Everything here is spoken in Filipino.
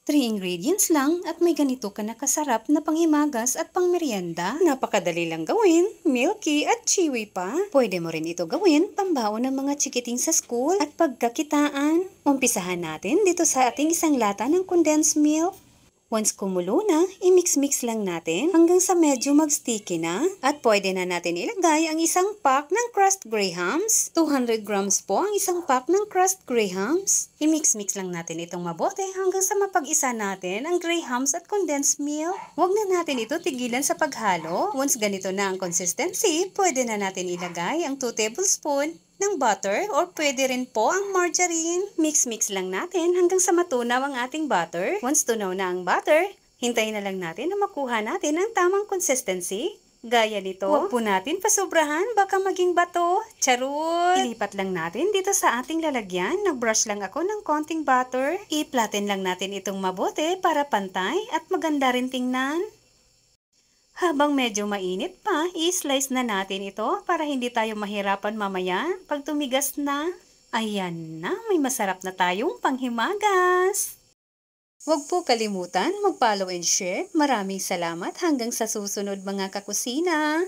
3 ingredients lang at may ganito ka na kasarap na panghimagas at pangmeryenda. Napakadali lang gawin, milky at chewy pa. Pwede mo rin ito gawin pambaon ng mga chikiting sa school at pagkakitaan. Umpisahan natin dito sa ating isang lata ng condensed milk. Once kumulo na, i-mix-mix lang natin hanggang sa medyo mag-sticky na. At pwede na natin ilagay ang isang pack ng crushed grahams. 200 grams po ang isang pack ng crushed grahams. I-mix-mix lang natin itong mabuti hanggang sa mapag-isa natin ang grahams at condensed milk. Huwag na natin ito tigilan sa paghalo. Once ganito na ang consistency, pwede na natin ilagay ang 2 tablespoon ng butter or pwede rin po ang margarine. Mix-mix lang natin hanggang sa matunaw ang ating butter. Once tunaw na ang butter, hintayin na lang natin na makuha natin ang tamang consistency. Gaya nito. Huwag po natin pasobrahan, baka maging bato. Charot! Ilipat lang natin dito sa ating lalagyan. Nag-brush lang ako ng konting butter. I-flatten lang natin itong mabuti para pantay at maganda rin tingnan. Habang medyo mainit pa, i-slice na natin ito para hindi tayo mahirapan mamaya pag tumigas na. Ayan na, may masarap na tayong panghimagas. Huwag po kalimutan mag-follow and share. Maraming salamat hanggang sa susunod mga kakusina.